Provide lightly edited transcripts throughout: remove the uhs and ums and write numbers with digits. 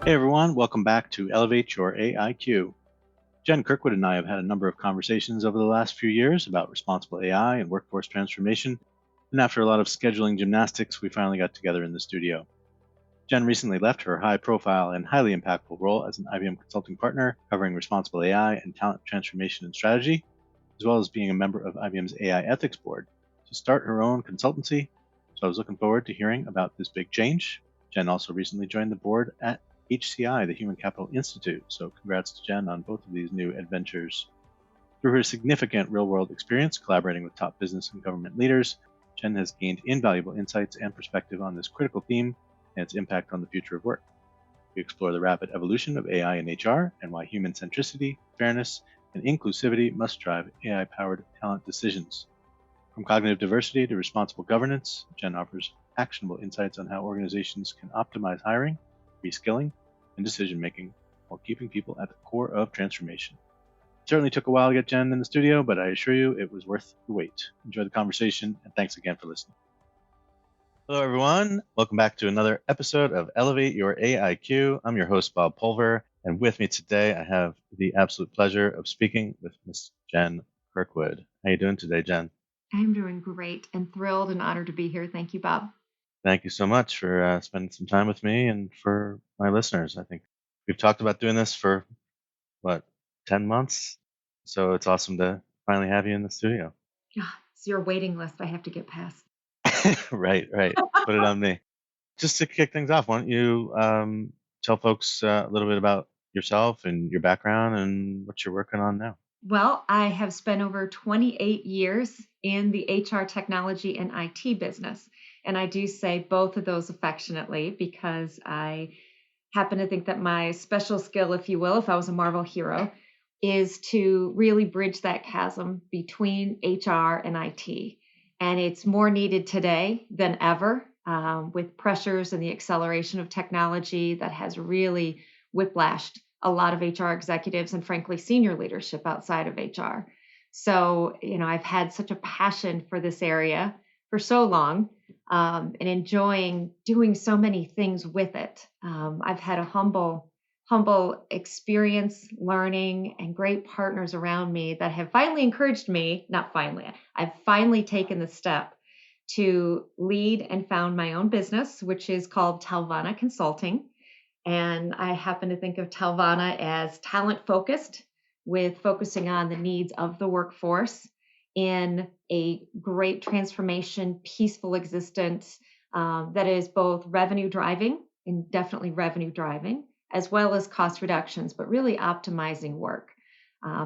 Hey everyone, welcome back to Elevate Your AIQ. Jen Kirkwood and I have had a number of conversations over the last few years about responsible AI and workforce transformation, and after a lot of scheduling gymnastics, we finally got together in the studio. Jen recently left her high profile and highly impactful role as an IBM consulting partner covering responsible AI and talent transformation and strategy, as well as being a member of IBM's AI ethics board to start her own consultancy. So I was looking forward to hearing about this big change. Jen also recently joined the board at HCI, the Human Capital Institute. So congrats to Jen on both of these new adventures. Through her significant real world experience collaborating with top business and government leaders, Jen has gained invaluable insights and perspective on this critical theme and its impact on the future of work. We explore the rapid evolution of AI in HR and why human centricity, fairness, and inclusivity must drive AI powered talent decisions. From cognitive diversity to responsible governance, Jen offers actionable insights on how organizations can optimize hiring, reskilling, and decision making while keeping people at the core of transformation. It certainly took a while to get Jen in the studio, but I assure you it was worth the wait. Enjoy the conversation, and thanks again for listening. Hello, everyone. Welcome back to another episode of Elevate Your AIQ. I'm your host, Bob Pulver, and with me today, I have the absolute pleasure of speaking with Miss Jen Kirkwood. How you doing today, Jen? I'm doing great and thrilled and honored to be here. Thank you, Bob. Thank you so much for spending some time with me and for my listeners. I think we've talked about doing this for, what, 10 months? So it's awesome to finally have you in the studio. Yeah, it's your waiting list I have to get past. Right, right. Put it on me. Just to kick things off, why don't you tell folks a little bit about yourself and your background and what you're working on now? Well, I have spent over 28 years in the HR technology and IT business. And I do say both of those affectionately because I happen to think that my special skill, if you will, if I was a Marvel hero, is to really bridge that chasm between HR and IT. And it's more needed today than ever with pressures and the acceleration of technology that has really whiplashed a lot of HR executives and, frankly, senior leadership outside of HR. So, I've had such a passion for this area for so long and enjoying doing so many things with it. I've had a humble experience learning and great partners around me that have finally encouraged me, not finally, I've finally taken the step to lead and found my own business, which is called Talvana Consulting. And I happen to think of Talvana as talent focused, with focusing on the needs of the workforce in a great transformation, peaceful existence that is both revenue driving and definitely revenue driving, as well as cost reductions, but really optimizing work.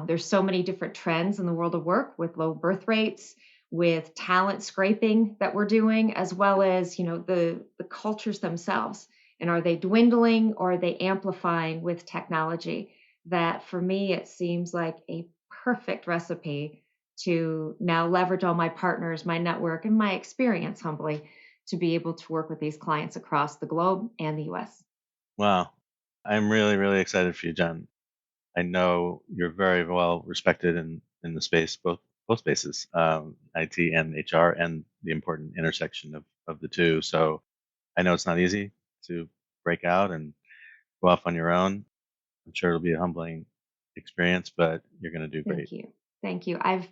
There's so many different trends in the world of work with low birth rates, with talent scraping that we're doing, as well as the cultures themselves, and are they dwindling or are they amplifying with technology? That for me, it seems like a perfect recipe to now leverage all my partners, my network, and my experience humbly to be able to work with these clients across the globe and the US. Wow. I'm really, really excited for you, Jen. I know you're very well respected in the space, both spaces, IT and HR, and the important intersection of the two. So I know it's not easy to break out and go off on your own. I'm sure it'll be a humbling experience, but you're going to do great. Thank you. Thank you. I've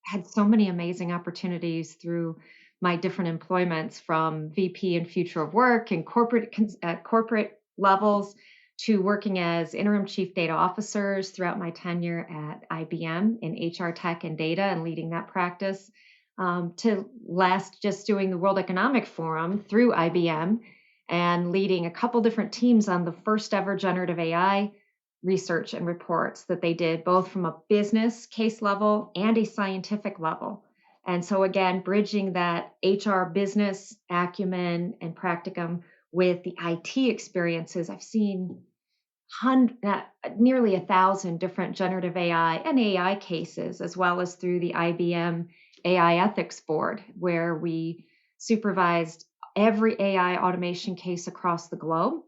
had so many amazing opportunities through my different employments, from VP and future of work and corporate levels, to working as interim chief data officers throughout my tenure at IBM in HR tech and data and leading that practice, to last just doing the World Economic Forum through IBM and leading a couple different teams on the first ever generative AI research and reports that they did, both from a business case level and a scientific level. And so, again, bridging that HR business acumen and practicum with the IT experiences, I've seen nearly 1,000 different generative AI and AI cases, as well as through the IBM AI Ethics Board, where we supervised every AI automation case across the globe.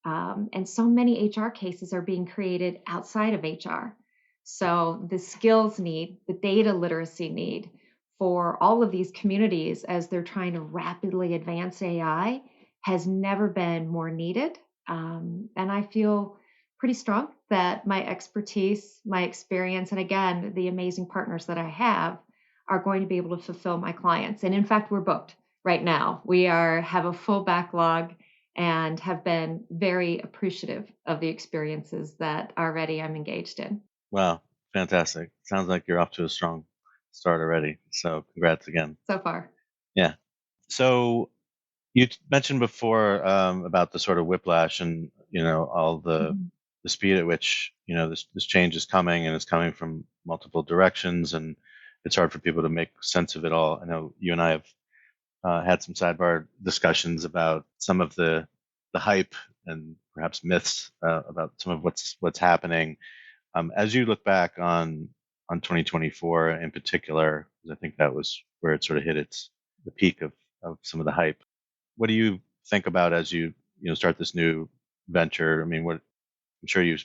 And so many HR cases are being created outside of HR. So the skills need, the data literacy need for all of these communities as they're trying to rapidly advance AI has never been more needed And I feel pretty strong that my expertise, my experience, and again, the amazing partners that I have going to be able to fulfill my clients. And in fact, we're booked right now. We are have a full backlog and have been very appreciative of the experiences that already I'm engaged in Wow, fantastic. Sounds like you're off to a strong start already. So congrats again. so far. Yeah. So you mentioned before about the sort of whiplash and all Mhm. the speed at which this change is coming, and it's coming from multiple directions, and it's hard for people to make sense of it all. I know you and I have had some sidebar discussions about some of the hype and perhaps myths about some of what's happening. As you look back on 2024 in particular, because I think that was where it sort of hit its the peak of some of the hype. What do you think about as you start this new venture? I mean, what I'm sure you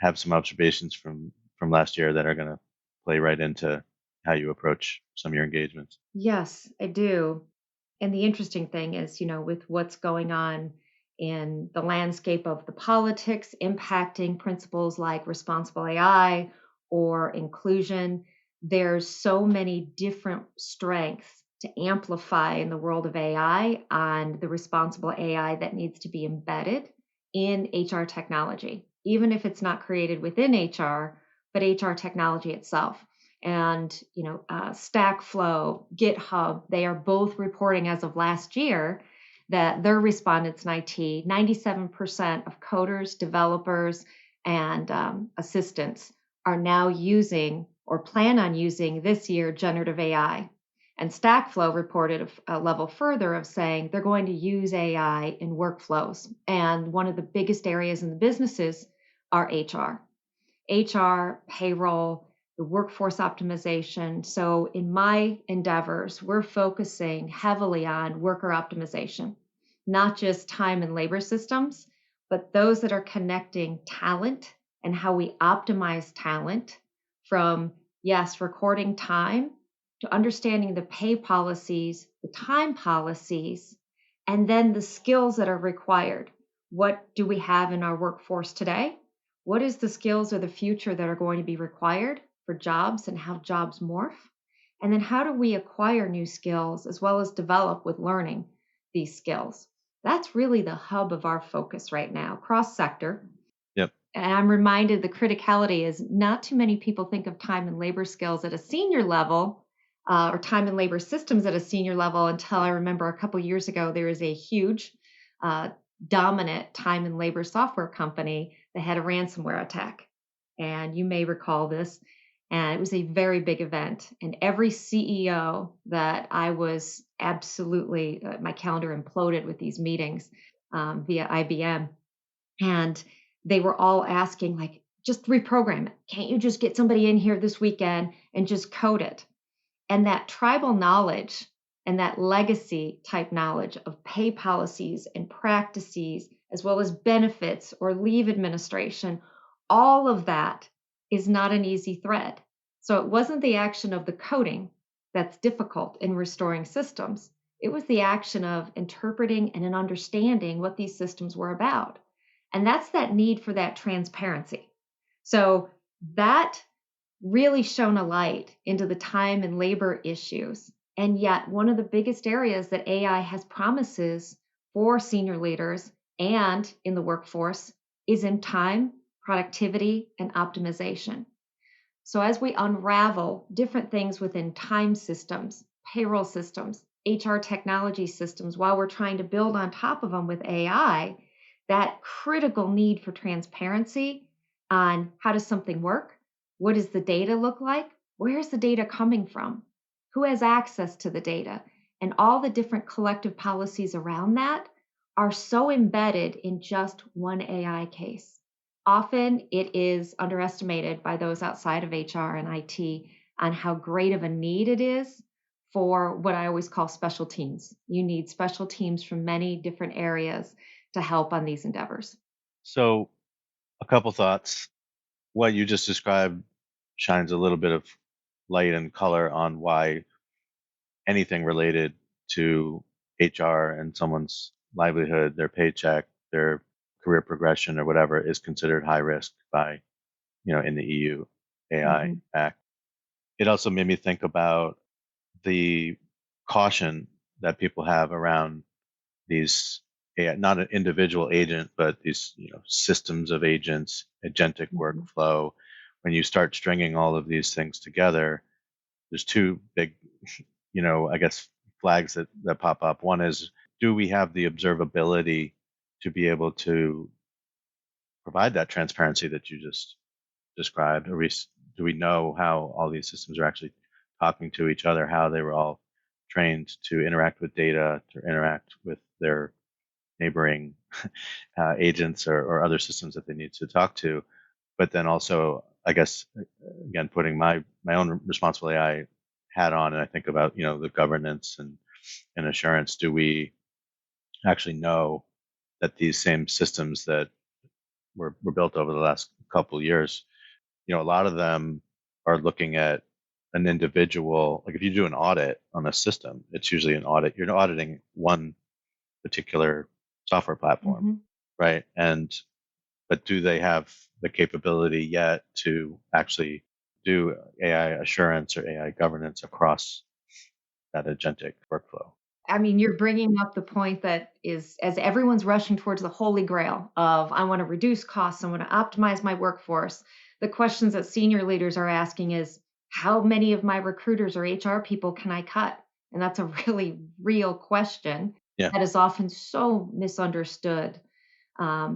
have some observations from last year that are going to play right into how you approach some of your engagements. Yes, I do. And the interesting thing is, with what's going on in the landscape of the politics impacting principles like responsible AI or inclusion, there's so many different strengths to amplify in the world of AI on the responsible AI that needs to be embedded in HR technology, even if it's not created within HR, but HR technology itself. And Stack Flow, GitHub, they are both reporting as of last year that their respondents in IT, 97% of coders, developers, and assistants are now using or plan on using this year generative AI. And Stackflow reported a level further of saying they're going to use AI in workflows. And one of the biggest areas in the businesses are HR, payroll, the workforce optimization. So, in my endeavors, we're focusing heavily on worker optimization, not just time and labor systems, but those that are connecting talent and how we optimize talent from, yes, recording time to understanding the pay policies, the time policies, and then the skills that are required. What do we have in our workforce today? What is the skills of the future that are going to be required for jobs and how jobs morph? And then how do we acquire new skills as well as develop with learning these skills? That's really the hub of our focus right now, cross sector. Yep. And I'm reminded the criticality is not too many people think of time and labor skills at a senior level or time and labor systems at a senior level until I remember a couple years ago, there was a huge uh, dominant time and labor software company that had a ransomware attack. And you may recall this. And it was a very big event. And every CEO that I was absolutely, my calendar imploded with these meetings via IBM. And they were all asking, like, just reprogram it. Can't you just get somebody in here this weekend and just code it? And that tribal knowledge and that legacy type knowledge of pay policies and practices, as well as benefits or leave administration, all of that is not an easy thread. So it wasn't the action of the coding that's difficult in restoring systems. It was the action of interpreting and in understanding what these systems were about. And that's that need for that transparency. So that really shone a light into the time and labor issues. And yet, one of the biggest areas that AI has promises for senior leaders and in the workforce is in time, productivity, and optimization. So, as we unravel different things within time systems, payroll systems, HR technology systems, while we're trying to build on top of them with AI, that critical need for transparency on how does something work? What does the data look like? Where's the data coming from? Who has access to the data? And all the different collective policies around that are so embedded in just one AI case. Often it is underestimated by those outside of HR and IT on how great of a need it is for what I always call special teams. You need special teams from many different areas to help on these endeavors. So a couple thoughts. What you just described shines a little bit of light and color on why anything related to HR and someone's livelihood, their paycheck, their career progression or whatever is considered high risk by, in the EU AI Mhm. Act. It also made me think about the caution that people have around these AI, not an individual agent, but these systems of agents, agentic Mhm. workflow. When you start stringing all of these things together, there's two big, I guess flags that pop up. One is, do we have the observability to be able to provide that transparency that you just described? Do we know how all these systems are actually talking to each other, how they were all trained to interact with data, to interact with their neighboring agents or other systems that they need to talk to? But then also, I guess, again, putting my own responsible AI hat on, and I think about the governance and assurance. Do we actually know that these same systems that were built over the last couple of years, a lot of them are looking at an individual. Like if you do an audit on a system, it's usually an audit. You're auditing one particular software platform, Mhm. right? But do they have the capability yet to actually do AI assurance or AI governance across that agentic workflow? I mean, you're bringing up the point that is, as everyone's rushing towards the holy grail of, I want to reduce costs, I want to optimize my workforce. The questions that senior leaders are asking is, how many of my recruiters or HR people can I cut? And that's a really real question Yeah. that is often so misunderstood,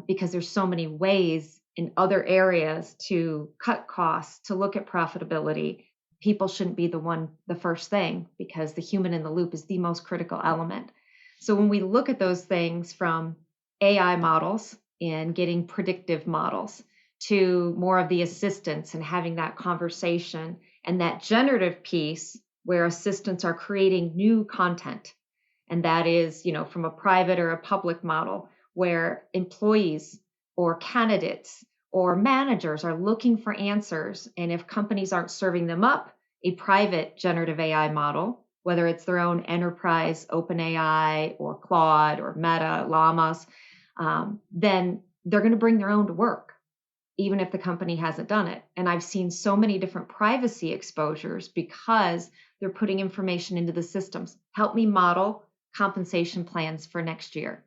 because there's so many ways in other areas to cut costs, to look at profitability. People shouldn't be the first thing, because the human in the loop is the most critical element. So when we look at those things, from AI models and getting predictive models to more of the assistance and having that conversation, and that generative piece where assistants are creating new content, and that is, from a private or a public model where employees or candidates or managers are looking for answers. And if companies aren't serving them up a private generative AI model, whether it's their own enterprise OpenAI or Claude or Meta, Llamas, then they're going to bring their own to work, even if the company hasn't done it. And I've seen so many different privacy exposures because they're putting information into the systems. Help me model compensation plans for next year.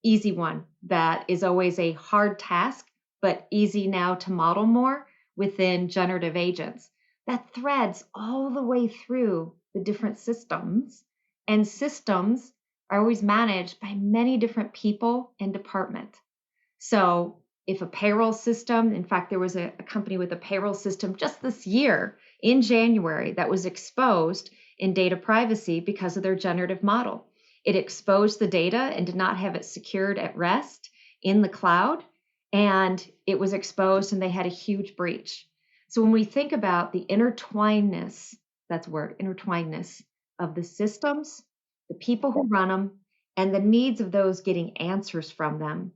Easy one. That is always a hard task, but easy now to model more within generative agents. That threads all the way through the different systems, and systems are always managed by many different people and departments. So if a payroll system, in fact, there was a company with a payroll system just this year in January that was exposed in data privacy because of their generative model. It exposed the data and did not have it secured at rest in the cloud. And it was exposed and they had a huge breach. So when we think about the intertwinedness, that's a word, intertwinedness of the systems, the people who run them, and the needs of those getting answers from them,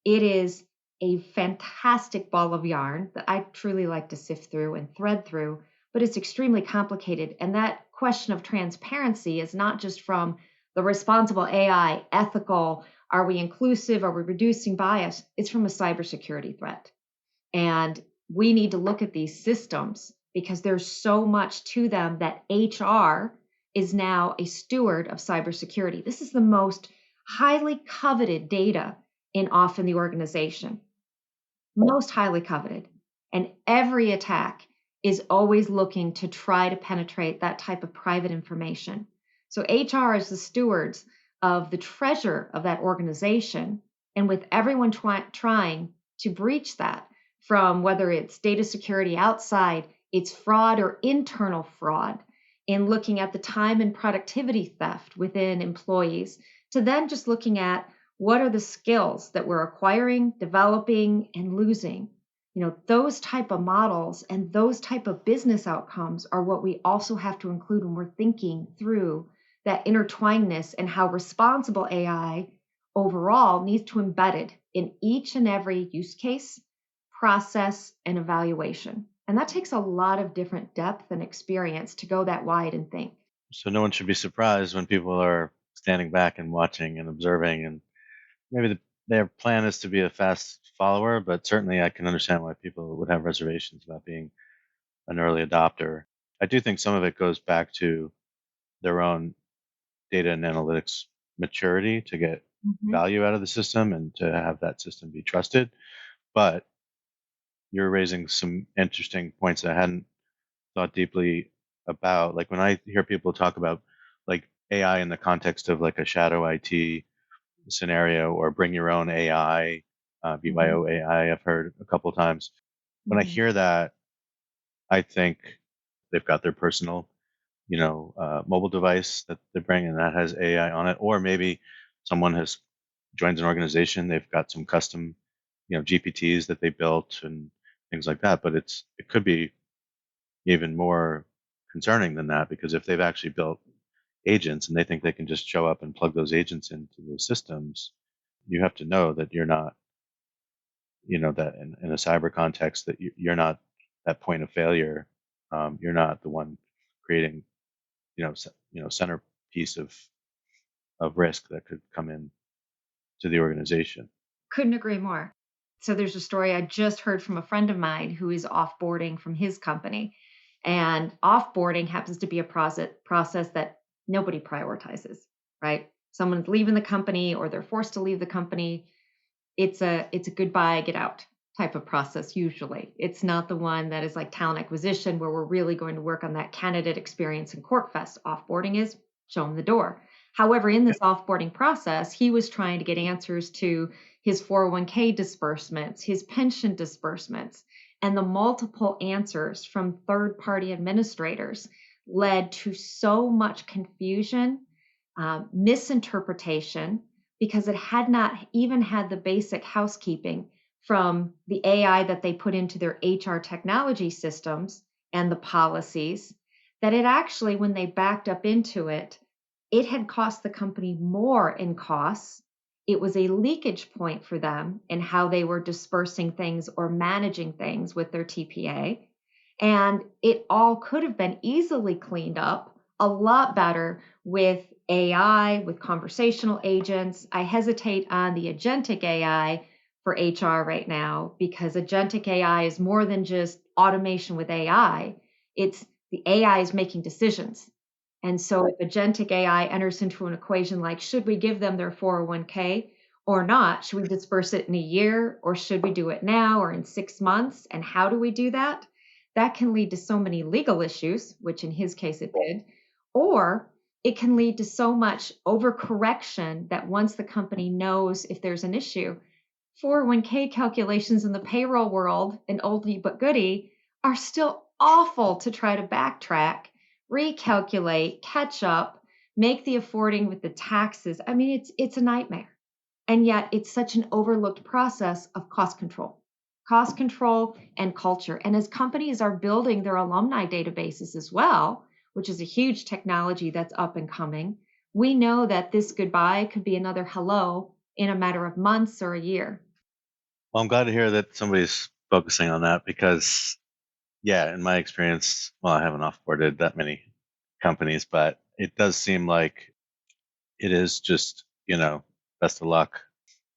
it is a fantastic ball of yarn that I truly like to sift through and thread through, but it's extremely complicated. And that question of transparency is not just from the responsible AI, ethical, are we inclusive, are we reducing bias? It's from a cybersecurity threat. And we need to look at these systems because there's so much to them that HR is now a steward of cybersecurity. This is the most highly coveted data in often the organization, most highly coveted. And every attack is always looking to try to penetrate that type of private information. So HR is the stewards of the treasure of that organization. And with everyone trying to breach that, from whether it's data security outside, it's fraud or internal fraud, in looking at the time and productivity theft within employees, to then just looking at what are the skills that we're acquiring, developing, and losing. Those type of models and those type of business outcomes are what we also have to include when we're thinking through that intertwinedness, and how responsible AI overall needs to embed it in each and every use case, process, and evaluation. And that takes a lot of different depth and experience to go that wide and think. So no one should be surprised when people are standing back and watching and observing, and maybe their plan is to be a fast follower, but certainly I can understand why people would have reservations about being an early adopter. I do think some of it goes back to their own data and analytics maturity to get Mhm. value out of the system and to have that system be trusted. But you're raising some interesting points that I hadn't thought deeply about. Like when I hear people talk about like AI in the context of like a shadow IT scenario or bring your own AI, Mhm. BYO AI, I've heard a couple of times. When I Mhm. hear that, I think they've got their personal, mobile device that they bring and that has AI on it, or maybe someone has joined an organization, they've got some custom, GPTs that they built and things like that. But it could be even more concerning than that because if they've actually built agents and they think they can just show up and plug those agents into the systems, you have to know that you're not, that in a cyber context that you're not that point of failure. You're not the one creating, centerpiece of risk that could come in to the organization. Couldn't agree more. So there's a story I just heard from a friend of mine who is offboarding from his company. And offboarding happens to be a process that nobody prioritizes, right? Someone's leaving the company or they're forced to leave the company. It's a goodbye, get out type of process usually. It's not the one that is like talent acquisition where we're really going to work on that candidate experience in CorpFest. Offboarding is show them the door. However, in Yeah. this offboarding process, he was trying to get answers to his 401k disbursements, his pension disbursements, and the multiple answers from third party administrators led to so much confusion, misinterpretation, because it had not even had the basic housekeeping from the AI that they put into their HR technology systems and the policies, that it actually, when they backed up into it, it had cost the company more in costs. It was a leakage point for them in how they were dispersing things or managing things with their TPA. And it all could have been easily cleaned up a lot better with AI, with conversational agents. I hesitate on the agentic AI for HR right now because agentic AI is more than just automation with AI. It's the AI is making decisions. And so if agentic AI enters into an equation like, should we give them their 401k or not? Should we disperse it in a year or should we do it now or in 6 months? And how do we do that? That can lead to so many legal issues, which in his case it did, or it can lead to so much overcorrection that once the company knows if there's an issue, 401k calculations in the payroll world, an oldie but goodie, are still awful to try to backtrack, recalculate, catch up, make the affording with the taxes. I mean, it's a nightmare. And yet it's such an overlooked process of cost control and culture. And as companies are building their alumni databases as well, which is a huge technology that's up and coming, we know that this goodbye could be another hello in a matter of months or a year. Well, I'm glad to hear that somebody's focusing on that because, yeah, in my experience, well, I haven't offboarded that many companies, but it does seem like it is just, best of luck.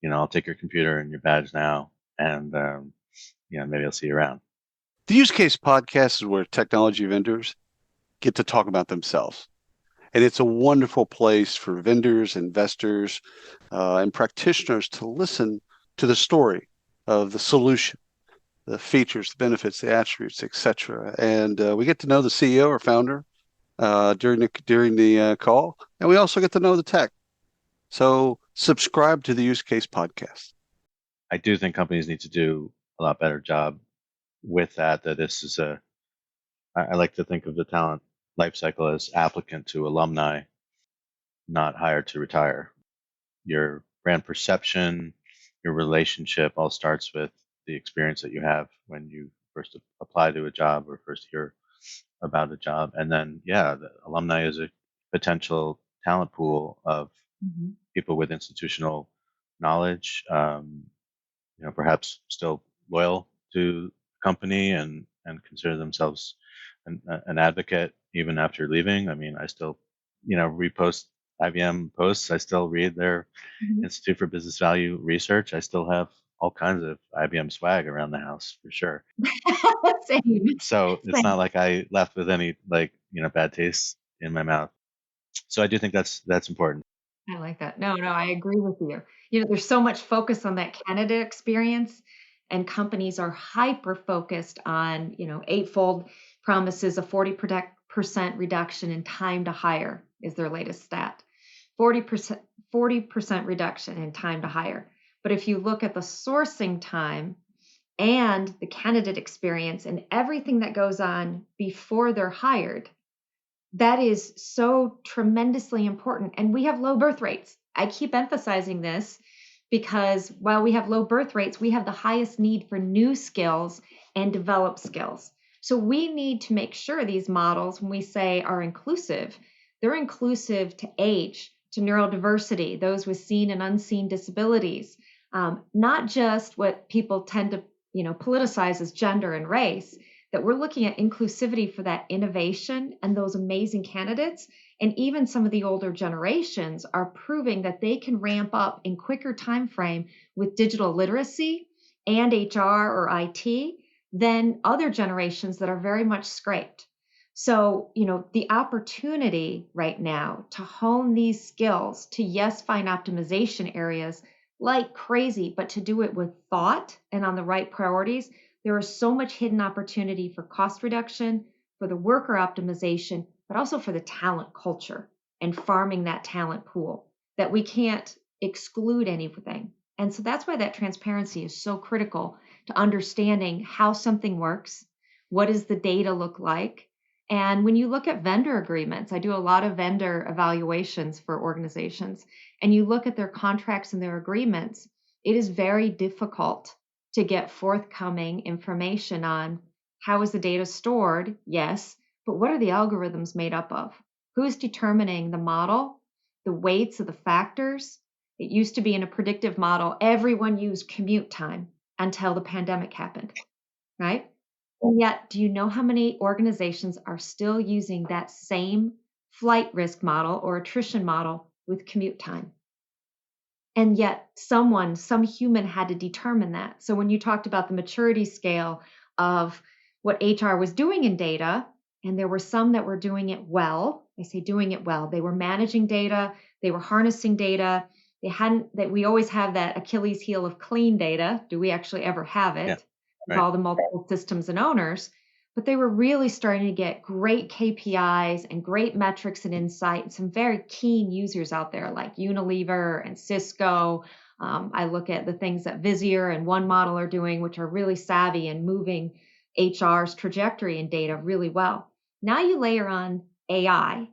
I'll take your computer and your badge now, and maybe I'll see you around. The use case podcast is where technology vendors get to talk about themselves. And it's a wonderful place for vendors, investors, and practitioners to listen to the story of the solution, the features, the benefits, the attributes, etc. And we get to know the CEO or founder during the call, and we also get to know the tech. So subscribe to the Use Case Podcast. I do think companies need to do a lot better job with that. That this is I like to think of the talent life cycle as applicant to alumni, not hired to retire. Your brand perception, your relationship all starts with the experience that you have when you first apply to a job or first hear about a job. And then, yeah, the alumni is a potential talent pool of Mhm. people with institutional knowledge, perhaps still loyal to the company and consider themselves an advocate even after leaving. I mean, I still, repost IBM posts. I still read their Mhm. Institute for Business Value research. I still have all kinds of IBM swag around the house for sure. Same, So it's not same. like I left with any bad taste in my mouth. So I do think that's important. I like that. No, no, I agree with you. You know, there's so much focus on that candidate experience, and companies are hyper focused on, eightfold promises, a 40% reduction in time to hire is their latest stat. 40% reduction in time to hire. But if you look at the sourcing time and the candidate experience and everything that goes on before they're hired, that is so tremendously important. And we have low birth rates. I keep emphasizing this because while we have low birth rates, we have the highest need for new skills and developed skills. So we need to make sure these models, when we say are inclusive, they're inclusive to age, to neurodiversity, those with seen and unseen disabilities, not just what people tend to, politicize as gender and race, that we're looking at inclusivity for that innovation and those amazing candidates. And even some of the older generations are proving that they can ramp up in quicker time frame with digital literacy and HR or IT than other generations that are very much scraped. So, the opportunity right now to hone these skills to, yes, find optimization areas like crazy, but to do it with thought and on the right priorities. There is so much hidden opportunity for cost reduction, for the worker optimization, but also for the talent culture and farming that talent pool that we can't exclude anything. And so that's why that transparency is so critical to understanding how something works. What does the data look like? And when you look at vendor agreements, I do a lot of vendor evaluations for organizations, and you look at their contracts and their agreements, it is very difficult to get forthcoming information on how is the data stored, yes, but what are the algorithms made up of? Who's determining the model, the weights of the factors? It used to be in a predictive model, everyone used commute time until the pandemic happened, right? And yet, do you know how many organizations are still using that same flight risk model or attrition model with commute time? And yet some human had to determine that. So when you talked about the maturity scale of what HR was doing in data, and there were some that were doing it well, I say doing it well. They were managing data, they were harnessing data. They hadn't that we always have that Achilles heel of clean data. Do we actually ever have Yeah. it? With Right. all the multiple systems and owners. But they were really starting to get great KPIs and great metrics and insight, and some very keen users out there like Unilever and Cisco. I look at the things that Visier and One Model are doing, which are really savvy and moving HR's trajectory and data really well. Now you layer on AI,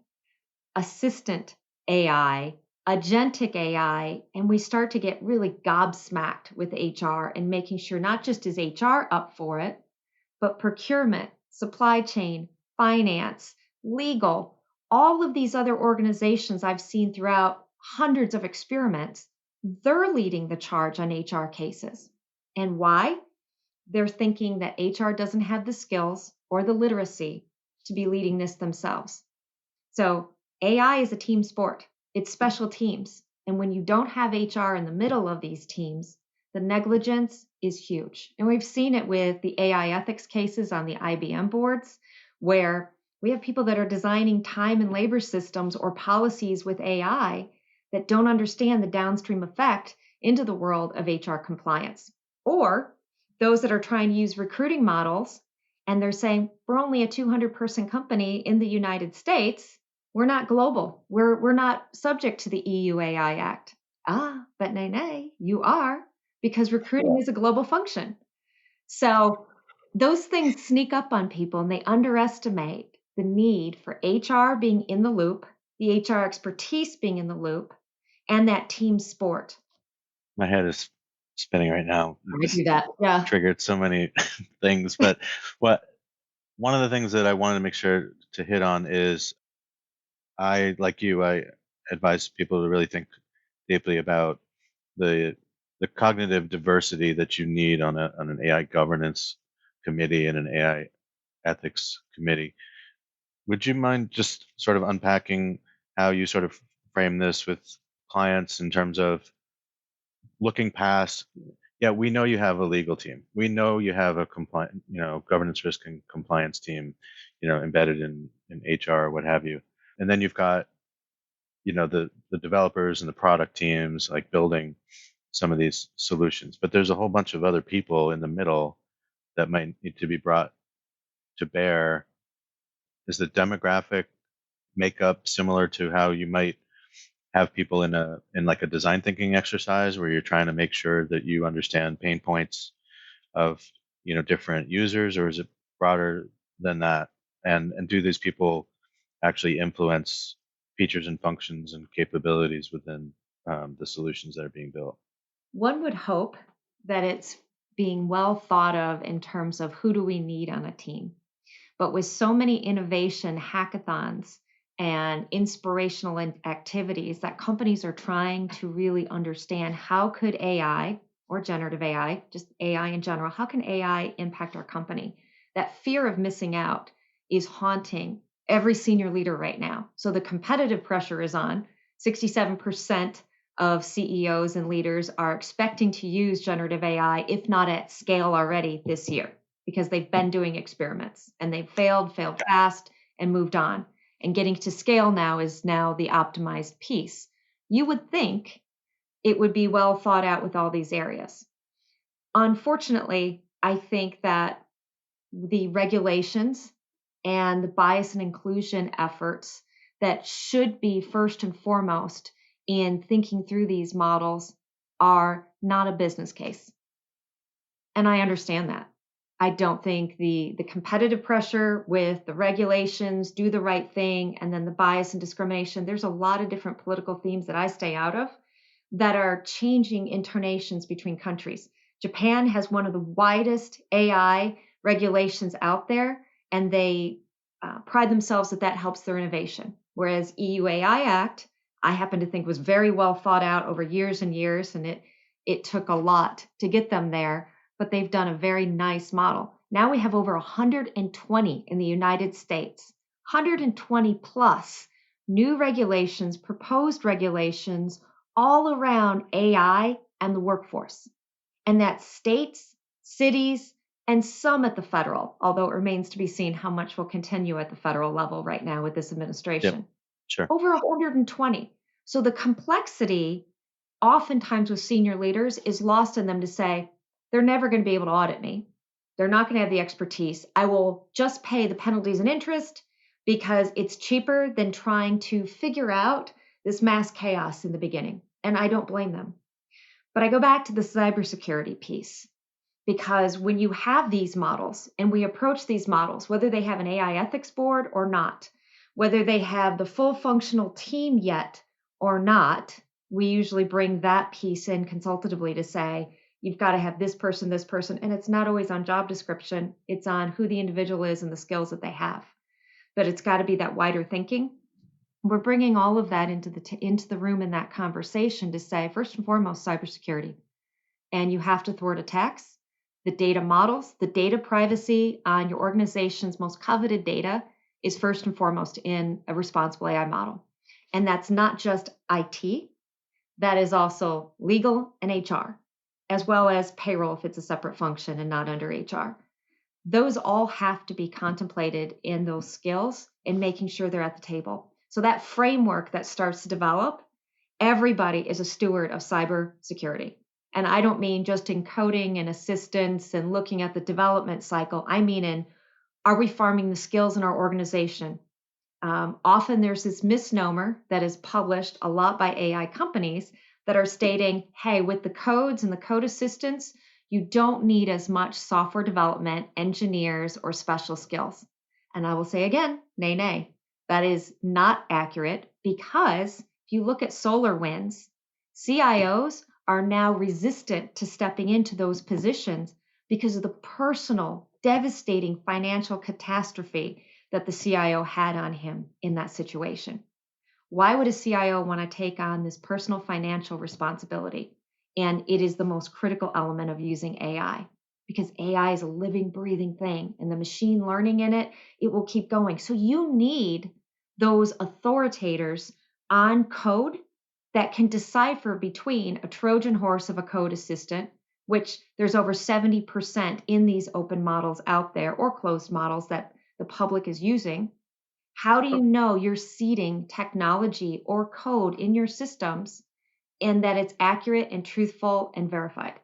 assistant AI, agentic AI, and we start to get really gobsmacked with HR and making sure not just is HR up for it, but procurement, supply chain, finance, legal, all of these other organizations I've seen throughout hundreds of experiments, they're leading the charge on HR cases. And why? They're thinking that HR doesn't have the skills or the literacy to be leading this themselves. So AI is a team sport. It's special teams. And when you don't have HR in the middle of these teams, the negligence is huge. And we've seen it with the AI ethics cases on the IBM boards, where we have people that are designing time and labor systems or policies with AI that don't understand the downstream effect into the world of HR compliance. Or those that are trying to use recruiting models and they're saying, we're only a 200-person company in the United States. We're not global. We're not subject to the EU AI Act. But nay, you are, because recruiting is a global function. So those things sneak up on people and they underestimate the need for HR being in the loop, the HR expertise being in the loop, and that team sport. My head is spinning right now. I do that. Yeah. Triggered so many things, but what one of the things that I wanted to make sure to hit on is I advise people to really think deeply about the the cognitive diversity that you need on an AI governance committee and an AI ethics committee. Would you mind just sort of unpacking how you sort of frame this with clients in terms of looking past. Yeah, we know you have a legal team. We know you have a governance, risk, and compliance team, embedded in HR or what have you. And then you've got, the developers and the product teams like building some of these solutions. But there's a whole bunch of other people in the middle that might need to be brought to bear. Is the demographic makeup similar to how you might have people in like a design thinking exercise where you're trying to make sure that you understand pain points of different users, or is it broader than that? And do these people actually influence features and functions and capabilities within the solutions that are being built? One would hope that it's being well thought of in terms of who do we need on a team. But with so many innovation hackathons and inspirational activities that companies are trying to really understand, how could AI or generative AI, just AI in general, how can AI impact our company? That fear of missing out is haunting every senior leader right now. So the competitive pressure is on. 67% of CEOs and leaders are expecting to use generative AI, if not at scale already this year, because they've been doing experiments and they've failed fast, and moved on. And getting to scale now is now the optimized piece. You would think it would be well thought out with all these areas. Unfortunately, I think that the regulations and the bias and inclusion efforts that should be first and foremost in thinking through these models are not a business case. And I understand that. I don't think the competitive pressure with the regulations, do the right thing, and then the bias and discrimination, there's a lot of different political themes that I stay out of that are changing intonations between countries. Japan has one of the widest AI regulations out there, and they pride themselves that helps their innovation. Whereas EU AI Act, I happen to think was very well thought out over years and years, and it took a lot to get them there, but they've done a very nice model. Now we have over 120 in the United States, 120 plus new regulations, proposed regulations all around AI and the workforce. And that's states, cities, and some at the federal, although it remains to be seen how much will continue at the federal level right now with this administration. Yep, sure. Over 120. So the complexity oftentimes with senior leaders is lost in them to say, they're never going to be able to audit me. They're not going to have the expertise. I will just pay the penalties and interest because it's cheaper than trying to figure out this mass chaos in the beginning. And I don't blame them. But I go back to the cybersecurity piece, because when you have these models and we approach these models, whether they have an AI ethics board or not, whether they have the full functional team yet or not, we usually bring that piece in consultatively to say, you've got to have this person, and it's not always on job description. It's on who the individual is and the skills that they have. But it's got to be that wider thinking. We're bringing all of that into the room in that conversation to say, first and foremost, cybersecurity. And you have to thwart attacks. The data models, the data privacy on your organization's most coveted data is first and foremost in a responsible AI model. And that's not just IT, that is also legal and HR, as well as payroll if it's a separate function and not under HR. Those all have to be contemplated in those skills and making sure they're at the table. So that framework that starts to develop, everybody is a steward of cybersecurity. And I don't mean just in coding and assistance and looking at the development cycle. I mean in, are we farming the skills in our organization? Often there's this misnomer that is published a lot by AI companies that are stating, hey, with the codes and the code assistance, you don't need as much software development, engineers, or special skills. And I will say again, nay, nay. That is not accurate, because if you look at SolarWinds, CIOs are now resistant to stepping into those positions because of the personal, devastating financial catastrophe that the CIO had on him in that situation. Why would a CIO want to take on this personal financial responsibility? And it is the most critical element of using AI, because AI is a living, breathing thing, and the machine learning in it, it will keep going. So you need those authoritators on code that can decipher between a Trojan horse of a code assistant, which there's over 70% in these open models out there or closed models that the public is using. How do you know you're seeding technology or code in your systems and that it's accurate and truthful and verified?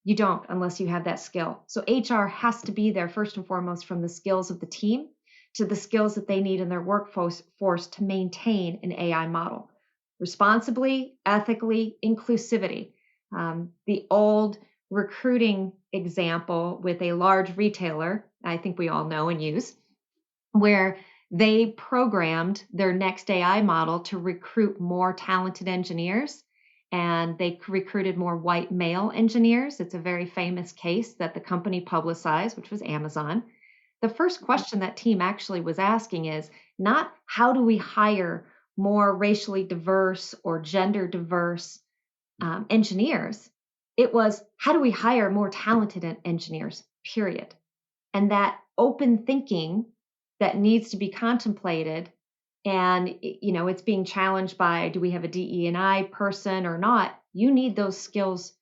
You don't unless you have that skill. So HR has to be there first and foremost, from the skills of the team to the skills that they need in their workforce to maintain an AI model responsibly, ethically, inclusivity. The old recruiting example with a large retailer, I think we all know and use, where they programmed their next AI model to recruit more talented engineers, and they recruited more white male engineers. It's a very famous case that the company publicized, which was Amazon. The first question that team actually was asking is not how do we hire more racially diverse or gender diverse engineers. It was how do we hire more talented engineers, period. And that open thinking that needs to be contemplated, and it's being challenged by, do we have a DE&I person or not? You need those skills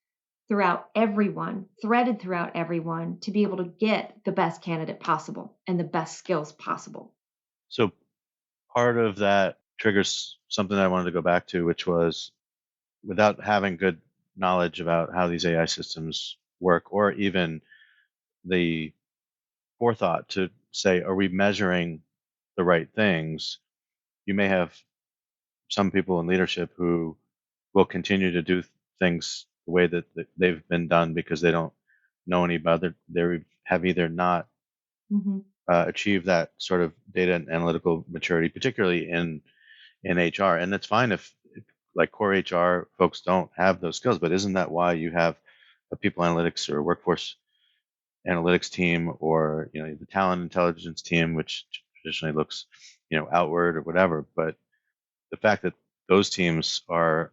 throughout everyone, threaded throughout everyone, to be able to get the best candidate possible and the best skills possible. So part of that triggers something that I wanted to go back to, which was, without having good knowledge about how these AI systems work, or even the forethought to say, are we measuring the right things? You may have some people in leadership who will continue to do things the way that they've been done because they don't know any better. They have either not achieved that sort of data and analytical maturity, particularly in HR. And that's fine if like core HR folks don't have those skills, but isn't that why you have a people analytics or workforce analytics team, or the talent intelligence team, which traditionally looks outward or whatever? But the fact that those teams are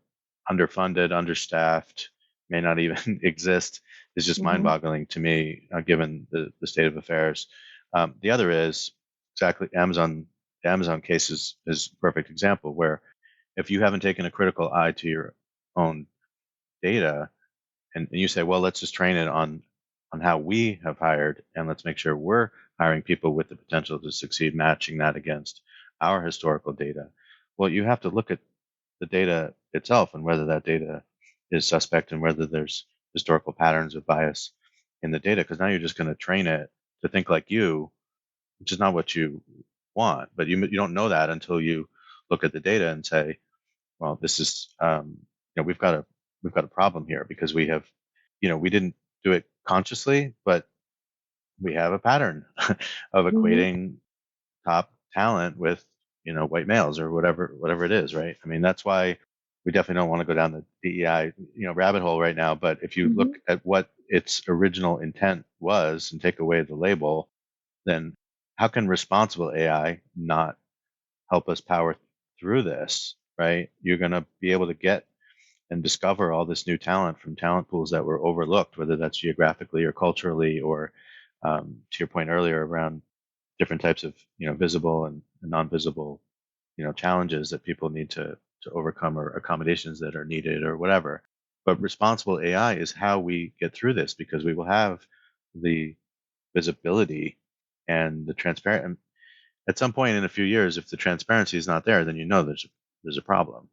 underfunded, understaffed, may not even exist is just mind-boggling to me, given the state of affairs. The other is exactly Amazon. The Amazon case is a perfect example where, if you haven't taken a critical eye to your own data, and you say, well, let's just train it on how we have hired, and let's make sure we're hiring people with the potential to succeed, matching that against our historical data. Well, you have to look at the data itself and whether that data is suspect and whether there's historical patterns of bias in the data, because now you're just going to train it to think like you, which is not what you want. But you don't know that until you look at the data and say, well, this is we've got a problem here, because we have we didn't do it consciously, but we have a pattern of equating top talent with white males or whatever it is, right? I mean, that's why we definitely don't want to go down the DEI rabbit hole right now. But if you look at what its original intent was and take away the label, then how can responsible AI not help us power through this, right? You're going to be able to get and discover all this new talent from talent pools that were overlooked, whether that's geographically or culturally, or to your point earlier around different types of visible and non-visible challenges that people need to overcome, or accommodations that are needed or whatever. But responsible AI is how we get through this, because we will have the visibility and the transparent. At some point in a few years, if the transparency is not there, then there's a problem.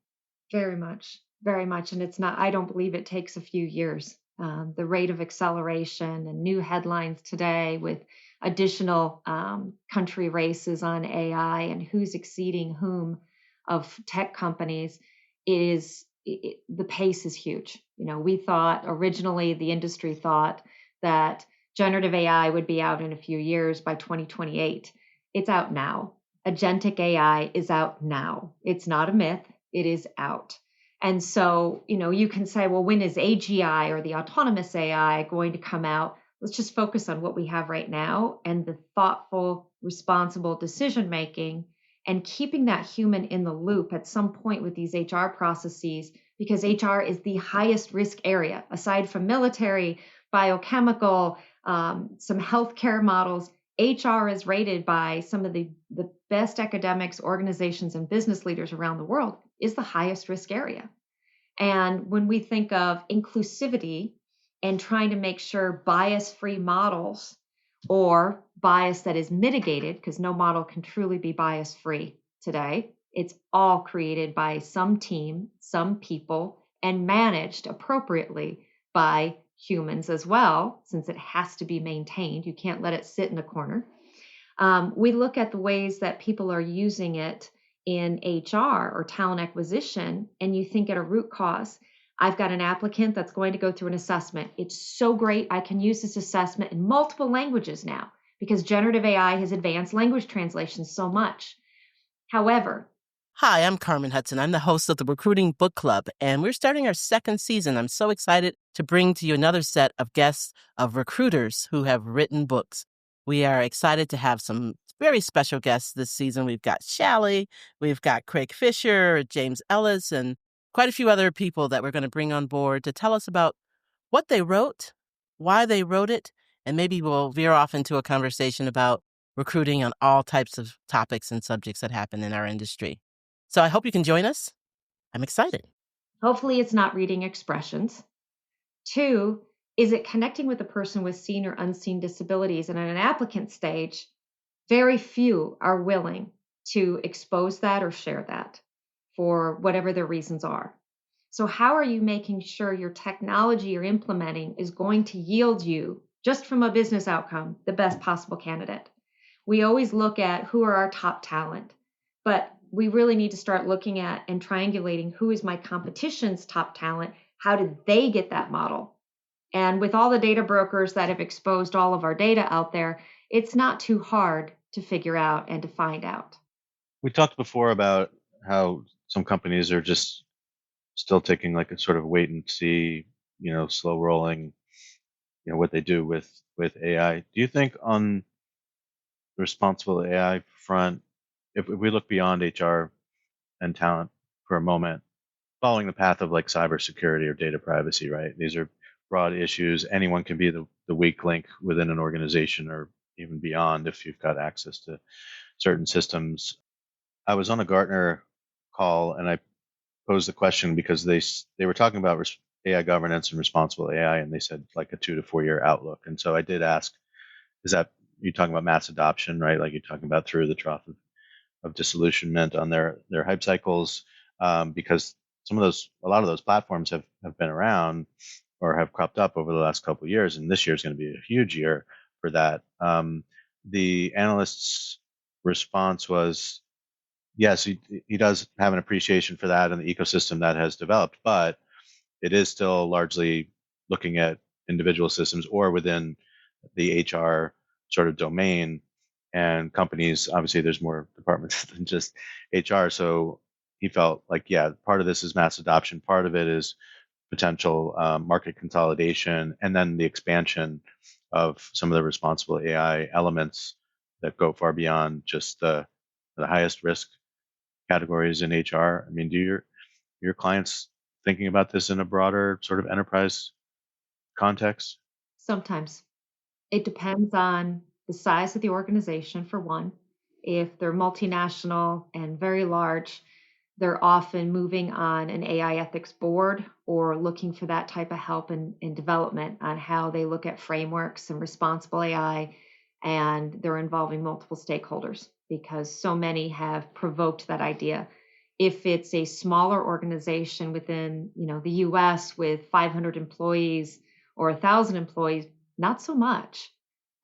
Very much, very much. And it's not, I don't believe it takes a few years. The rate of acceleration and new headlines today with additional country races on AI and who's exceeding whom of tech companies the pace is huge. We thought originally, the industry thought that generative AI would be out in a few years, by 2028. It's out now. Agentic AI is out now. It's not a myth. It is out. And so, you can say, well, when is AGI or the autonomous AI going to come out? Let's just focus on what we have right now and the thoughtful, responsible decision making, and keeping that human in the loop at some point with these HR processes, because HR is the highest risk area, aside from military, biochemical, some healthcare models. HR is rated by some of the best academics, organizations, and business leaders around the world. is the highest risk area. And when we think of inclusivity and trying to make sure bias-free models or bias that is mitigated, because no model can truly be bias-free today, it's all created by some team, some people, and managed appropriately by humans as well, since it has to be maintained. You can't let it sit in a corner. We look at the ways that people are using it in HR or talent acquisition, and you think at a root cause. I've got an applicant that's going to go through an assessment. It's so great. I can use this assessment in multiple languages now because generative AI has advanced language translation so much. However, Hi, I'm Carmen Hudson. I'm the host of the Recruiting Book Club, and we're starting our second season. I'm so excited to bring to you another set of guests of recruiters who have written books. We are excited to have some very special guests this season. We've got Shally, we've got Craig Fisher, James Ellis, and quite a few other people that we're going to bring on board to tell us about what they wrote, why they wrote it, and maybe we'll veer off into a conversation about recruiting on all types of topics and subjects that happen in our industry. So I hope you can join us. I'm excited. Hopefully it's not reading expressions. 2, is it connecting with a person with seen or unseen disabilities? And at an applicant stage, very few are willing to expose that or share that for whatever their reasons are. So how are you making sure your technology you're implementing is going to yield you, just from a business outcome, the best possible candidate? We always look at who are our top talent, but we really need to start looking at and triangulating who is my competition's top talent. How did they get that model? And with all the data brokers that have exposed all of our data out there, it's not too hard to figure out and to find out. We talked before about how some companies are just still taking like a sort of wait and see, slow rolling, what they do with AI. Do you think on the responsible AI front, if we look beyond HR and talent for a moment, following the path of like cybersecurity or data privacy, right? These are broad issues. Anyone can be the weak link within an organization or even beyond if you've got access to certain systems. I was on a Gartner call and I posed the question because they were talking about AI governance and responsible AI, and they said like a 2 to 4 year outlook. And so I did ask, is that you talking about mass adoption, right? Like you're talking about through the trough of disillusionment on their hype cycles, because a lot of those platforms have been around or have cropped up over the last couple of years, and this year is going to be a huge year for that. The analyst's response was, yes, he does have an appreciation for that and the ecosystem that has developed, but it is still largely looking at individual systems or within the HR sort of domain. And companies, obviously, there's more departments than just HR. So he felt like, yeah, part of this is mass adoption, part of it is potential market consolidation, and then the expansion of some of the responsible AI elements that go far beyond just the highest risk categories in HR. I mean, do your clients thinking about this in a broader sort of enterprise context? Sometimes. It depends on the size of the organization, for one. If they're multinational and very large, they're often moving on an AI ethics board or looking for that type of help in development on how they look at frameworks and responsible AI. And they're involving multiple stakeholders because so many have provoked that idea. If it's a smaller organization within, the US with 500 employees or 1,000 employees, not so much.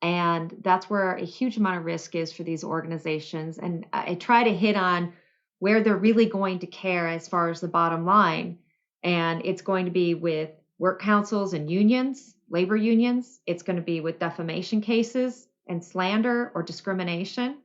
And that's where a huge amount of risk is for these organizations. And I try to hit on where they're really going to care as far as the bottom line. And it's going to be with work councils and unions, labor unions. It's going to be with defamation cases and slander or discrimination.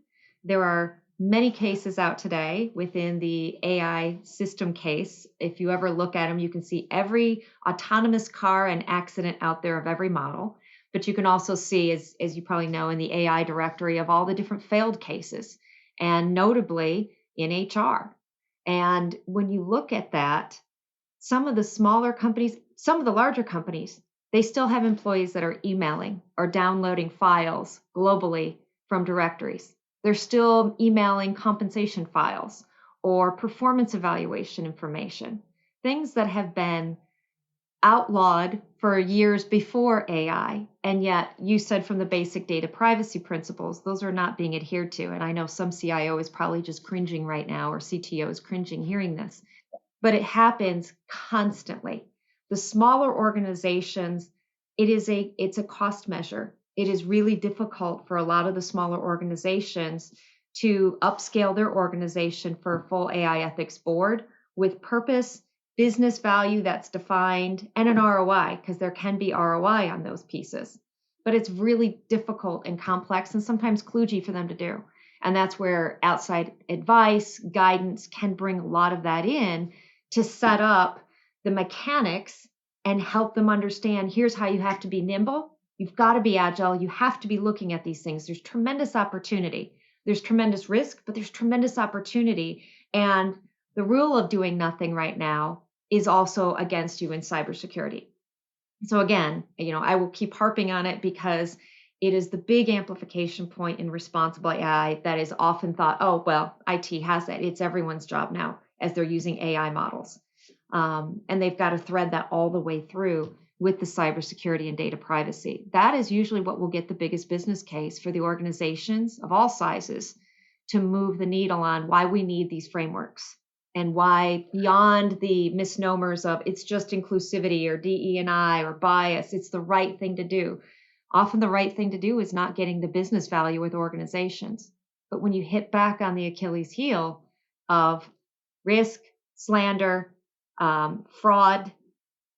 There are many cases out today within the AI system case. If you ever look at them, you can see every autonomous car and accident out there of every model. But you can also see, as you probably know, in the AI directory of all the different failed cases, and notably in HR. And when you look at that, some of the smaller companies, some of the larger companies, they still have employees that are emailing or downloading files globally from directories. They're still emailing compensation files or performance evaluation information, things that have been outlawed for years before AI. And yet you said from the basic data privacy principles, those are not being adhered to. And I know some CIO is probably just cringing right now, or CTO is cringing hearing this, but it happens constantly. The smaller organizations, it's a cost measure. It is really difficult for a lot of the smaller organizations to upscale their organization for a full AI ethics board with purpose, business value that's defined, and an ROI, because there can be ROI on those pieces. But it's really difficult and complex and sometimes kludgy for them to do. And that's where outside advice, guidance can bring a lot of that in to set up the mechanics and help them understand, here's how you have to be nimble. You've got to be agile. You have to be looking at these things. There's tremendous opportunity. There's tremendous risk, but there's tremendous opportunity. And the rule of doing nothing right now is also against you in cybersecurity. So again, I will keep harping on it because it is the big amplification point in responsible AI that is often thought, oh, well, IT has it. It's everyone's job now as they're using AI models. And they've got to thread that all the way through with the cybersecurity and data privacy. That is usually what will get the biggest business case for the organizations of all sizes to move the needle on why we need these frameworks and why, beyond the misnomers of it's just inclusivity or DE&I or bias, it's the right thing to do. Often the right thing to do is not getting the business value with organizations. But when you hit back on the Achilles heel of risk, slander, fraud,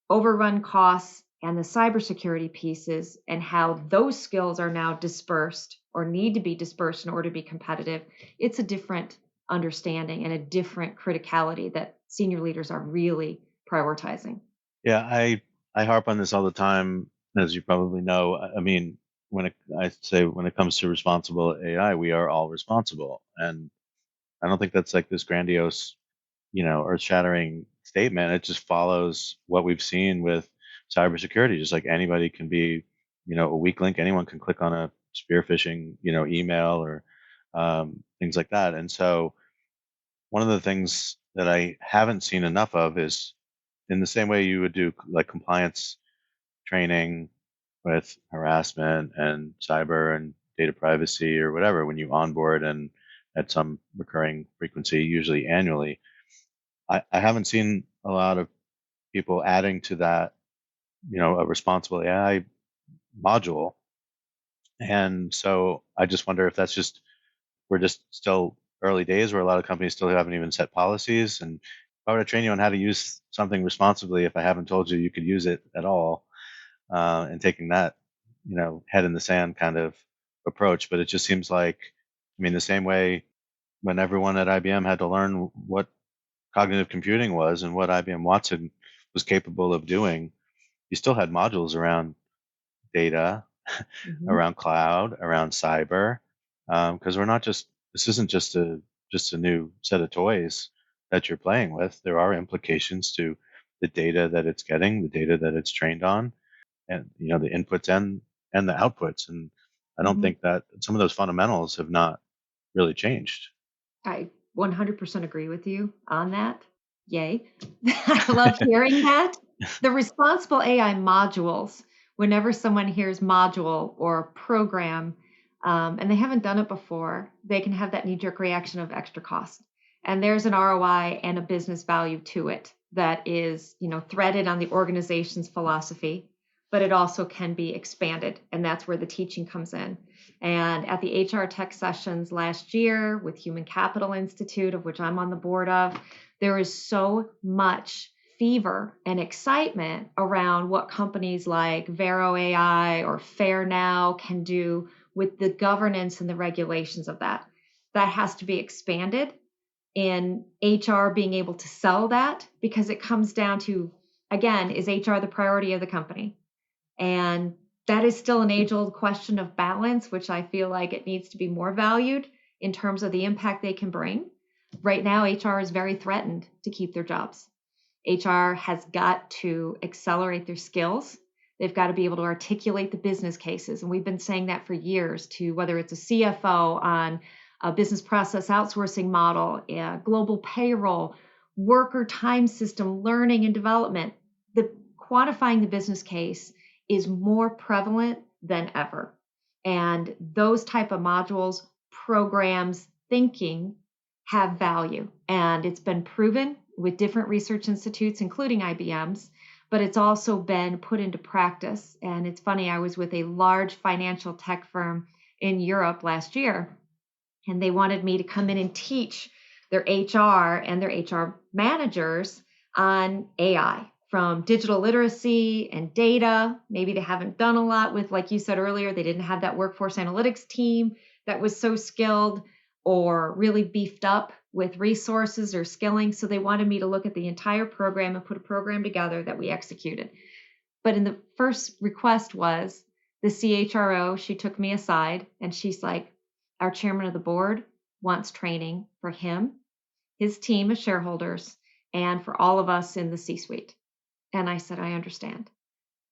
overrun costs, and the cybersecurity pieces, and how those skills are now dispersed or need to be dispersed in order to be competitive, it's a different understanding and a different criticality that senior leaders are really prioritizing. Yeah, I harp on this all the time, as you probably know. I mean, when it comes to responsible AI, we are all responsible, and I don't think that's like this grandiose, earth-shattering statement. It just follows what we've seen with cybersecurity. Just like anybody can be, a weak link. Anyone can click on a spear phishing, email or things like that. And so, one of the things that I haven't seen enough of is, in the same way you would do like compliance training with harassment and cyber and data privacy or whatever, when you onboard and at some recurring frequency, usually annually. I haven't seen a lot of people adding to that, a responsible AI module. And so I just wonder if we're just still early days where a lot of companies still haven't even set policies. And if I were to train you on how to use something responsibly, if I haven't told you could use it at all, and taking that, head in the sand kind of approach. But it just seems like, the same way when everyone at IBM had to learn what cognitive computing was and what IBM Watson was capable of doing, you still had modules around data, around cloud, around cyber, because this isn't just a new set of toys that you're playing with. There are implications to the data that it's getting, the data that it's trained on, and the inputs and the outputs. And I don't think that some of those fundamentals have not really changed. I 100% agree with you on that. Yay. I love hearing that. The responsible AI modules, whenever someone hears module or program, and they haven't done it before, they can have that knee-jerk reaction of extra cost. And there's an ROI and a business value to it that is, threaded on the organization's philosophy, but it also can be expanded. And that's where the teaching comes in. And at the HR Tech sessions last year with Human Capital Institute, of which I'm on the board of, there is so much fever and excitement around what companies like Vero AI or FairNow can do with the governance and the regulations of that. That has to be expanded in HR being able to sell that, because it comes down to, again, is HR the priority of the company? And that is still an age-old question of balance, which I feel like it needs to be more valued in terms of the impact they can bring. Right now, HR is very threatened to keep their jobs. HR has got to accelerate their skills. They've got to be able to articulate the business cases. And we've been saying that for years, to whether it's a CFO on a business process outsourcing model, a global payroll, worker time system, learning and development. The quantifying the business case is more prevalent than ever. And those type of modules, programs, thinking have value. And it's been proven with different research institutes, including IBM's, but it's also been put into practice. And it's funny, I was with a large financial tech firm in Europe last year, and they wanted me to come in and teach their HR and their HR managers on AI, from digital literacy and data. Maybe they haven't done a lot with, like you said earlier, they didn't have that workforce analytics team that was so skilled or really beefed up with resources or skilling. So they wanted me to look at the entire program and put a program together that we executed. But in the first request was the CHRO, she took me aside and she's like, our chairman of the board wants training for him, his team of shareholders, and for all of us in the C-suite. And I said, I understand.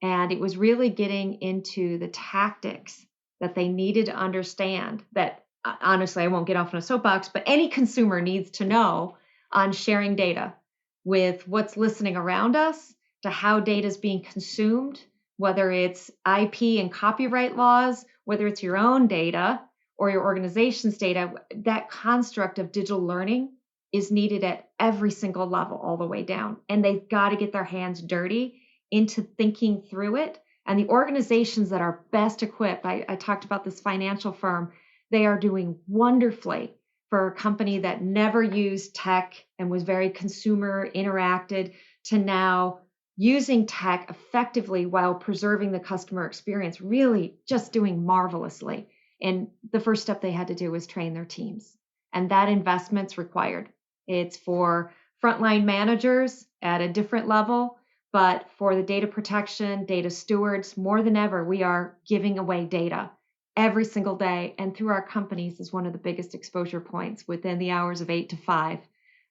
And it was really getting into the tactics that they needed to understand that, honestly, I won't get off on a soapbox, but any consumer needs to know on sharing data with what's listening around us, to how data is being consumed, whether it's IP and copyright laws, whether it's your own data or your organization's data. That construct of digital learning is needed at every single level, all the way down. And they've got to get their hands dirty into thinking through it. And the organizations that are best equipped, I talked about this financial firm, they are doing wonderfully for a company that never used tech and was very consumer interacted, to now using tech effectively while preserving the customer experience, really just doing marvelously. And the first step they had to do was train their teams. And that investment's required. It's for frontline managers at a different level, but for the data protection, data stewards, more than ever, we are giving away data every single day. And through our companies is one of the biggest exposure points within the hours of 8 to 5,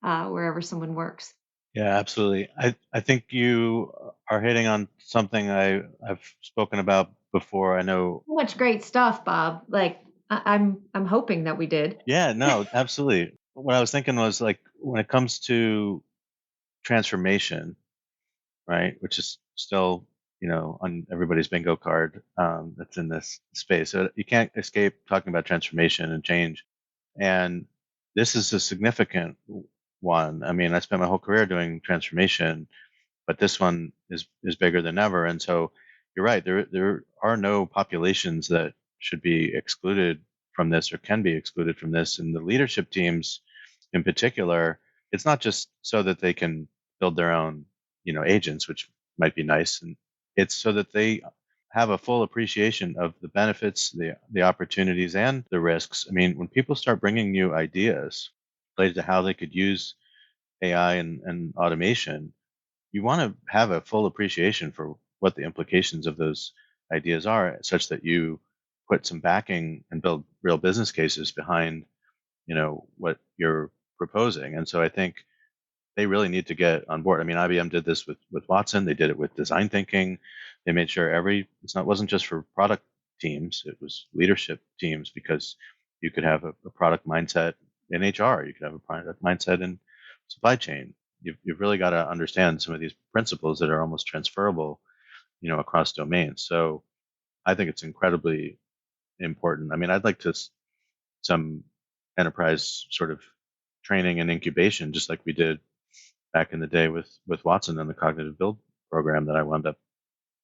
wherever someone works. Yeah, absolutely. I think you are hitting on something I've spoken about before. I know. So much great stuff, Bob. Like I'm hoping that we did. Yeah, no, absolutely. What I was thinking was, like, when it comes to transformation, right, which is still, on everybody's bingo card, that's in this space. So you can't escape talking about transformation and change. And this is a significant one. I mean, I spent my whole career doing transformation, but this one is bigger than ever. And so you're right. There are no populations that should be excluded from this or can be excluded from this. And the leadership teams, in particular, it's not just so that they can build their own, agents, which might be nice, and it's so that they have a full appreciation of the benefits, the opportunities, and the risks. I mean, when people start bringing you ideas related to how they could use AI and automation, you want to have a full appreciation for what the implications of those ideas are, such that you put some backing and build real business cases behind, what you're proposing. And so I think they really need to get on board. I mean, IBM did this with Watson. They did it with design thinking. They made sure wasn't just for product teams, it was leadership teams, because you could have a product mindset in HR, you could have a product mindset in supply chain. You've really got to understand some of these principles that are almost transferable, across domains. So I think it's incredibly important. I mean, I'd like some enterprise sort of training and incubation, just like we did back in the day with Watson and the cognitive build program that I wound up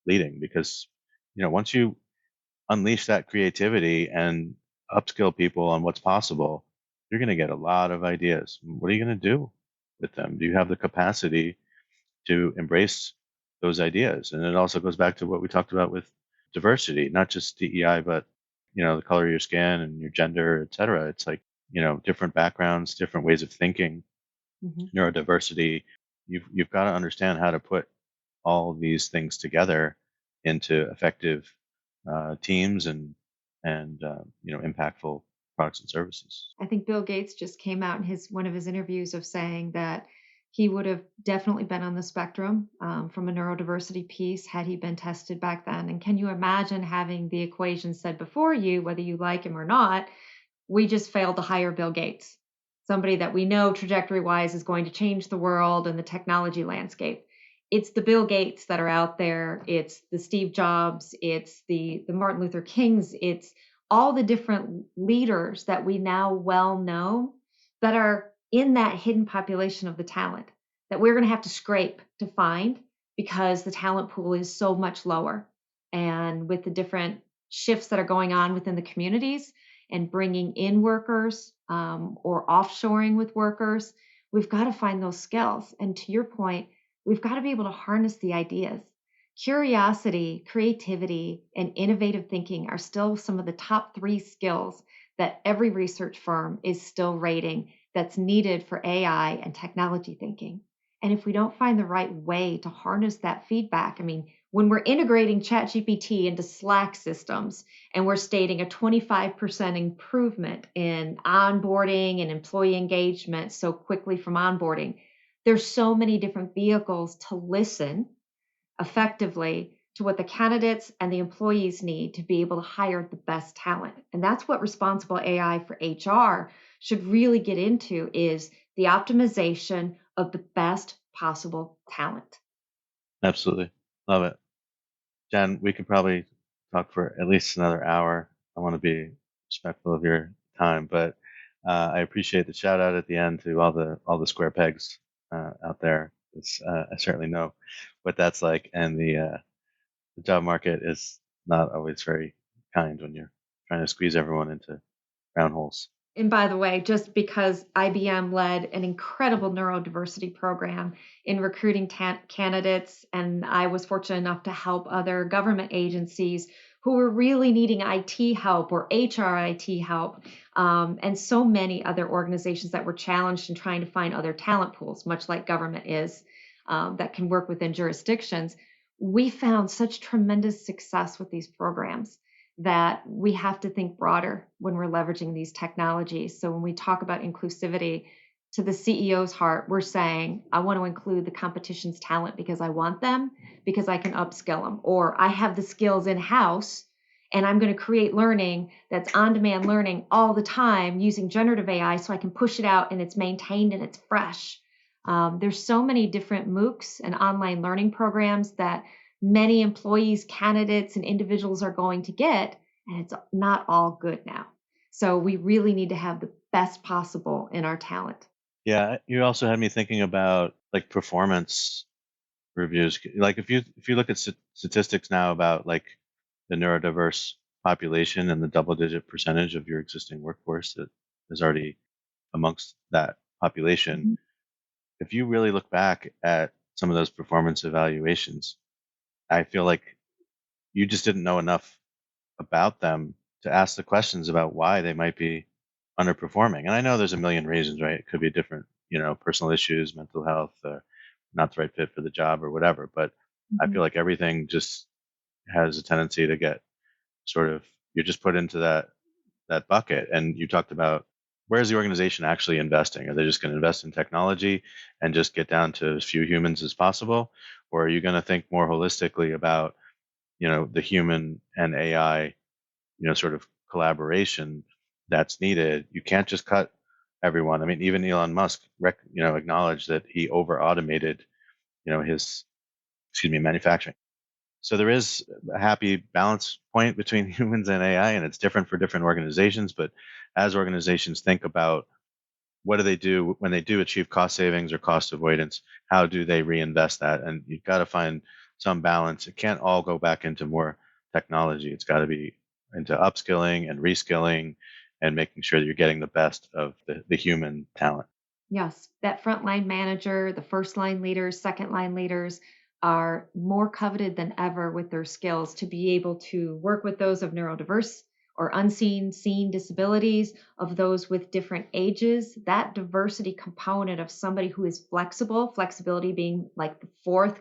leading. Because, once you unleash that creativity and upskill people on what's possible, you're going to get a lot of ideas. What are you going to do with them? Do you have the capacity to embrace those ideas? And it also goes back to what we talked about with diversity, not just DEI, but, the color of your skin and your gender, et cetera. It's like, different backgrounds, different ways of thinking, neurodiversity. You've got to understand how to put all these things together into effective teams and impactful products and services. I think Bill Gates just came out in one of his interviews of saying that he would have definitely been on the spectrum from a neurodiversity piece had he been tested back then. And can you imagine having the equation said before you, whether you like him or not, we just failed to hire Bill Gates, somebody that we know trajectory-wise is going to change the world and the technology landscape. It's the Bill Gates that are out there. It's the Steve Jobs. It's the Martin Luther Kings. It's all the different leaders that we now well know that are in that hidden population of the talent that we're going to have to scrape to find because the talent pool is so much lower. And with the different shifts that are going on within the communities and bringing in workers or offshoring with workers, we've got to find those skills. And to your point, we've got to be able to harness the ideas. Curiosity, creativity, and innovative thinking are still some of the top 3 skills that every research firm is still rating that's needed for AI and technology thinking. And if we don't find the right way to harness that feedback, I mean, when we're integrating ChatGPT into Slack systems and we're stating a 25% improvement in onboarding and employee engagement so quickly from onboarding, there's so many different vehicles to listen effectively to what the candidates and the employees need to be able to hire the best talent. And that's what responsible AI for HR should really get into, is the optimization of the best possible talent. Absolutely. Love it. Jen, we could probably talk for at least another hour. I want to be respectful of your time, but I appreciate the shout out at the end to all the square pegs out there. I certainly know what that's like, and the job market is not always very kind when you're trying to squeeze everyone into round holes. And by the way, just because IBM led an incredible neurodiversity program in recruiting candidates, and I was fortunate enough to help other government agencies who were really needing IT help or HR IT help, and so many other organizations that were challenged in trying to find other talent pools, much like government is, that can work within jurisdictions. We found such tremendous success with these programs that we have to think broader when we're leveraging these technologies. So when we talk about inclusivity, to the CEO's heart, we're saying, I want to include the competition's talent because I want them, because I can upskill them, or I have the skills in-house and I'm going to create learning that's on-demand learning all the time using generative AI so I can push it out and it's maintained and it's fresh. There's so many different MOOCs and online learning programs that many employees, candidates, and individuals are going to get, and it's not all good now. So we really need to have the best possible in our talent. Yeah, you also had me thinking about like performance reviews. Like if you look at statistics now about like the neurodiverse population and the double-digit percentage of your existing workforce that is already amongst that population, Mm-hmm. if you really look back at some of those performance evaluations, I feel like you just didn't know enough about them to ask the questions about why they might be underperforming. And I know there's a million reasons, right? It could be different, personal issues, mental health, not the right fit for the job or whatever. But I feel like everything just has a tendency to get sort of, you're just put into that bucket. And you talked about, where's the organization actually investing? Are they just going to invest in technology and just get down to as few humans as possible? Or are you going to think more holistically about, the human and AI, sort of collaboration that's needed? You can't just cut everyone. I mean, even Elon Musk, acknowledged that he over automated, his, manufacturing. So there is a happy balance point between humans and AI, and it's different for different organizations. But as organizations think about what do they do when they do achieve cost savings or cost avoidance, how do they reinvest that? And you've got to find some balance. It can't all go back into more technology. It's got to be into upskilling and reskilling and making sure that you're getting the best of the human talent. Yes, that frontline manager, the first line leaders, second line leaders are more coveted than ever with their skills to be able to work with those of neurodiverse or unseen, seen disabilities, of those with different ages. That diversity component of somebody who is flexible, flexibility being like the fourth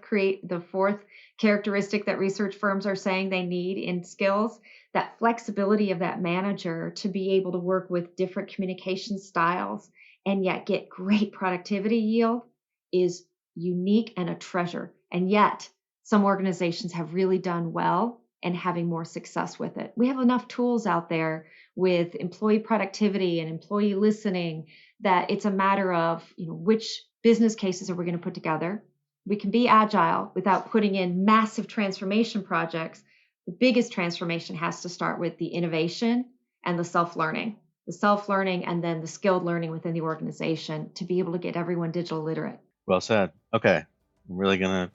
characteristic that research firms are saying they need in skills, that flexibility of that manager to be able to work with different communication styles and yet get great productivity yield is unique and a treasure. And yet some organizations have really done well and having more success with it. We have enough tools out there with employee productivity and employee listening that it's a matter of, which business cases are we going to put together? We can be agile without putting in massive transformation projects. The biggest transformation has to start with the innovation and the self-learning and then the skilled learning within the organization to be able to get everyone digital literate. Well said. Okay. I'm really going to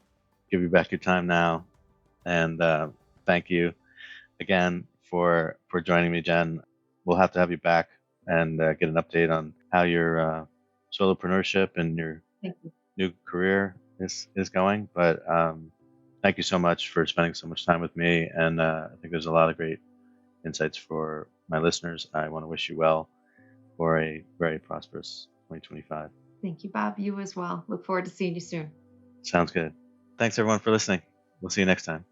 give you back your time now. And thank you again for joining me, Jen. We'll have to have you back and get an update on how your solopreneurship and your new career is going. But thank you so much for spending so much time with me. And I think there's a lot of great insights for my listeners. I want to wish you well for a very prosperous 2025. Thank you, Bob. You as well. Look forward to seeing you soon. Sounds good. Thanks, everyone, for listening. We'll see you next time.